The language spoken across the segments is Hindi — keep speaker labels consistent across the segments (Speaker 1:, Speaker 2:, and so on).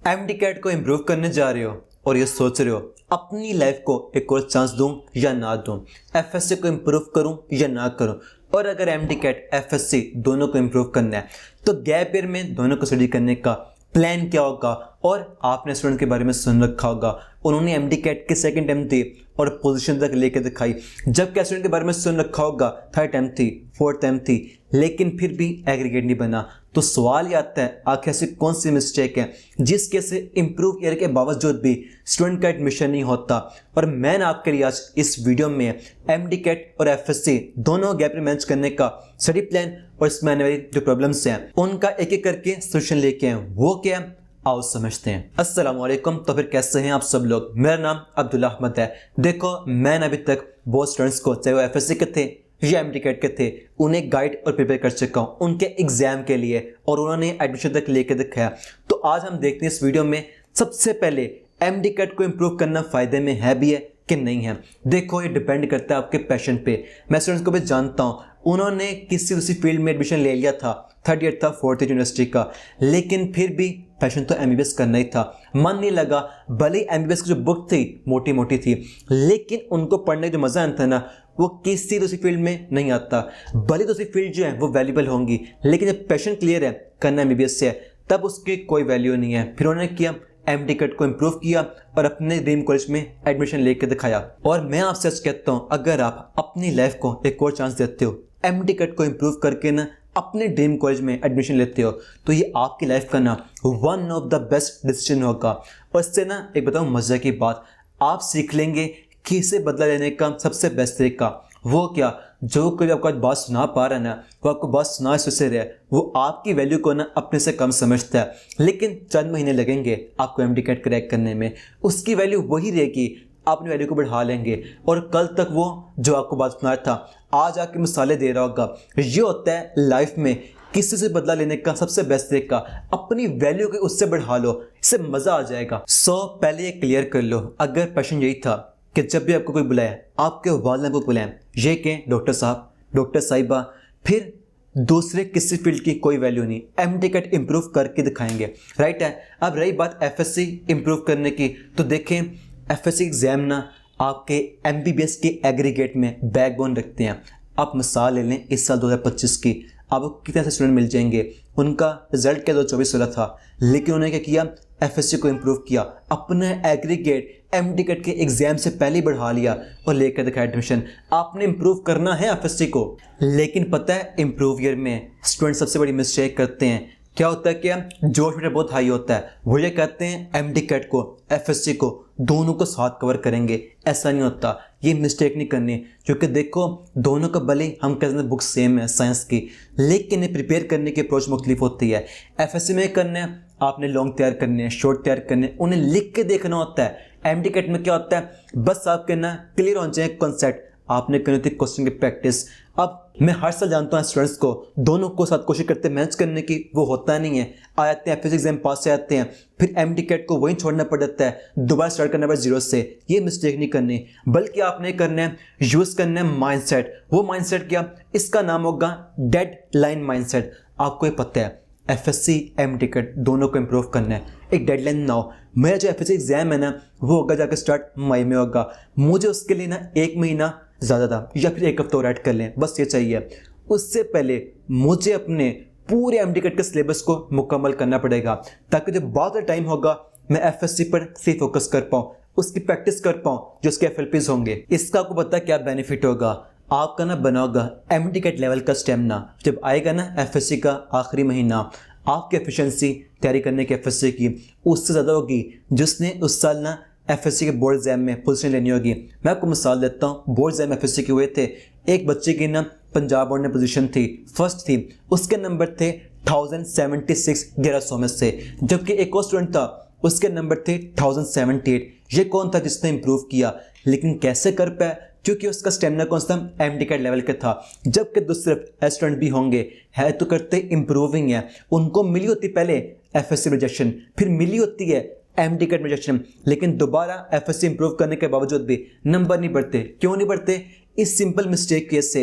Speaker 1: एमडी कैट को इम्प्रूव करने जा रहे हो और ये सोच रहे हो अपनी लाइफ को एक और चांस दूं या ना दूं, एफएससी को इम्प्रूव करूं या ना करूं। और अगर एमडी कैट एफएससी दोनों को इम्प्रूव करना है तो गैप ईयर में दोनों को स्टडी करने का प्लान क्या होगा। और आपने स्टूडेंट के बारे में सुन रखा होगा, उन्होंने एमडी कैट के सेकंड अटेम्प्ट दी और पोजीशन तक लेके दिखाई। जबकि स्टूडेंट के बारे में सुन रखा होगा थर्ड अटेम्प्ट थी, फोर्थ अटेम्प्ट थी, लेकिन फिर भी एग्रीगेट नहीं बना। तो सवाल ये आता है आखिर ऐसी कौन सी मिस्टेक है जिसके से इम्प्रूव ईयर के बावजूद भी स्टूडेंट का एडमिशन नहीं होता। और मैंने आपके लिए आज इस वीडियो में एमडी कैट और एफएससी दोनों गैप मैनेज करने का स्टडी प्लान और इसमें आने वाली जो प्रॉब्लम्स हैं उनका एक एक करके सोल्यूशन लेके आए। वो क्या, आओ समझते हैं। अस्सलाम वालेकुम। तो फिर कैसे हैं आप सब लोग? मेरा नाम अब्दुल्ला अहमद है। देखो, मैंने अभी तक बहुत स्टूडेंट्स को, चाहे वो एफएससी के थे या एमडी कैट के थे, उन्हें गाइड और प्रिपेयर कर चुका हूँ उनके एग्जाम के लिए, और उन्होंने एडमिशन तक लेके दिखाया। तो आज हम देखते हैं इस वीडियो में सबसे पहले एमडी कैट को इम्प्रूव करना फायदे में है भी है कि नहीं है। देखो, ये डिपेंड करता है आपके पैशन पे। मैं स्टूडेंट्स को भी जानता हूँ, उन्होंने किसी उसी फील्ड में एडमिशन ले लिया था, थर्ड ईयर था, फोर्थ ईयर यूनिवर्सिटी का, लेकिन फिर भी पैशन तो एमबीबीएस करना ही था, मन नहीं लगा। भले एमबीबीएस की जो बुक थी मोटी मोटी थी, लेकिन उनको पढ़ने का जो मज़ा आता है ना, वो किसी दूसरी फील्ड में नहीं आता। भले दूसरी फील्ड जो है वो वैल्यूबल होंगी, लेकिन जब पैशन क्लियर है करना एमबीबीएस से है, तब उसकी कोई वैल्यू नहीं है। फिर उन्होंने किया एमडी कैट को इम्प्रूव किया और अपने ड्रीम कॉलेज में एडमिशन लेके दिखाया। और मैं आपसे सच कहता हूँ, अगर आप अपनी लाइफ को एक और चांस देते हो, एमडी कैट को इम्प्रूव करके ना अपने ड्रीम कॉलेज में एडमिशन लेते हो, तो ये आपकी लाइफ का ना one of the best decision होगा। और इससे ना एक बताऊँ मज़े की बात, आप सीख लेंगे कि इसे बदला लेने का सबसे बेस्ट तरीका। वो क्या, जो कोई आपको आज बात सुना पा रहा है ना, वो आपको बात सुना से रहे, वो आपकी वैल्यू को ना अपने से कम समझता है, लेकिन चंद महीने लगेंगे आपको एमडी कैट क्रैक करने में, उसकी वैल्यू वही रहेगी, अपनी वैल्यू को बढ़ा लेंगे। और कल तक वो जो आपको बात सुना था आज आके मिसालें दे रहा होगा। ये होता है लाइफ में किसी से बदला लेने का सबसे बेस्ट तरीका, अपनी वैल्यू को उससे बढ़ा लो, इससे मज़ा आ जाएगा। पहले ये क्लियर कर लो, अगर पैशन यही था कि जब भी आपको कोई बुलाए, आपके वालिदैन को बुलाएं, ये कि डॉक्टर साहब, डॉक्टर साहिबा, फिर दूसरे किसी फील्ड की कोई वैल्यू नहीं, एमडी कैट इम्प्रूव करके दिखाएंगे, राइट है। अब रही बात एफएससी इम्प्रूव करने की, तो देखें एफएससी एग्जाम ना आपके एमबीबीएस के एग्रीगेट में बैकबोन रखते हैं। आप मिसाल ले लें इस साल 2025 की, आपको कितने ऐसे स्टूडेंट मिल जाएंगे, उनका रिजल्ट क्या 2024 था, लेकिन उन्होंने क्या किया, एफएससी को इम्प्रूव किया, अपने एग्रीगेट एमडी कैट के एग्जाम से पहले बढ़ा लिया और लेकर दिखाया एडमिशन। आपने इम्प्रूव करना है एफएससी को, लेकिन पता है इम्प्रूव ईयर में स्टूडेंट सबसे बड़ी मिस्टेक करते हैं। क्या होता है, क्या जोश मेरा बहुत हाई होता है, वो ये कहते हैं एमडी कैट को एफएससी को दोनों को साथ कवर करेंगे। ऐसा नहीं होता, ये मिस्टेक नहीं करनी, क्योंकि देखो दोनों का भले हम कहते हैं बुक सेम है साइंस की, लेकिन ये प्रिपेयर करने की अप्रोच मुख्तलिफ होती है। एफएससी में करना है आपने लॉन्ग तैयार करने हैं, शॉर्ट तैयार करने, उन्हें लिख के देखना होता है। एमडी कैट में क्या होता है, बस आपके ना क्लियर हो जाए कॉन्सेप्ट, आपने करनी होती क्वेश्चन की प्रैक्टिस। अब मैं हर साल जानता हूँ स्टूडेंट्स को दोनों को साथ कोशिश करते हैं मैनेज करने की, वो होता नहीं है। आते हैं एफएससी एग्जाम पास से आते हैं, फिर एमडी कैट को वहीं छोड़ना पड़ जाता है, दोबारा स्टार्ट करना पड़ता है जीरो से। ये मिस्टेक नहीं करनी, बल्कि आपने करना है यूज़ करना है माइंडसेट। वो माइंडसेट क्या, इसका नाम होगा डेड लाइन माइंडसेट। आपको ये पता है एफएससी एमडी कैट दोनों को इम्प्रूव करना है, एक डेडलाइन ना हो। मेरा जो एफएससी एग्जाम है ना, वो होगा जाकर स्टार्ट मई में होगा, मुझे उसके लिए ना एक महीना ज़्यादा था या फिर एक हफ्ता और ऐड कर लें, बस ये चाहिए। उससे पहले मुझे अपने पूरे एमडी कैट के सिलेबस को मुकम्मल करना पड़ेगा, ताकि जब बाद टाइम होगा मैं एफएससी पर सही फोकस कर पाऊँ, उसकी प्रैक्टिस कर पाऊँ, जो उसके एफएलपीज होंगे। इसका आपको पता क्या बेनिफिट होगा, आपका ना बना होगा एमडी कैट लेवल का स्टेमिना। जब आएगा ना एफएससी का आखिरी महीना, आपकी एफिशिएंसी तैयारी करने की एफएससी की उससे ज़्यादा होगी जिसने उस साल ना एफएससी के बोर्ड एग्जाम में पोजीशन लेनी होगी। मैं आपको मिसाल देता हूँ, बोर्ड एग्जाम एफएससी के हुए थे, एक बच्चे की ना पंजाब बोर्ड में पोजीशन थी, फर्स्ट थी, उसके नंबर थे 1076 1100 में से, जबकि एक और स्टूडेंट था उसके नंबर थे 1078। ये कौन था जिसने इम्प्रूव किया, लेकिन कैसे कर पाया, क्योंकि उसका स्टेमिना कौन सा एमडी कैट लेवल का था। जबकि दूसरे स्टूडेंट भी होंगे, है तो करते इम्प्रूविंग है, उनको मिली होती पहले एफएससी रिजेक्शन, फिर मिली होती है एमडी कैट रिजेक्शन, लेकिन दोबारा एफएससी इंप्रूव करने के बावजूद भी नंबर नहीं बढ़ते। क्यों नहीं बढ़ते? इस सिंपल मिस्टेक की वजह से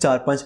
Speaker 1: 4-5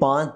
Speaker 1: 5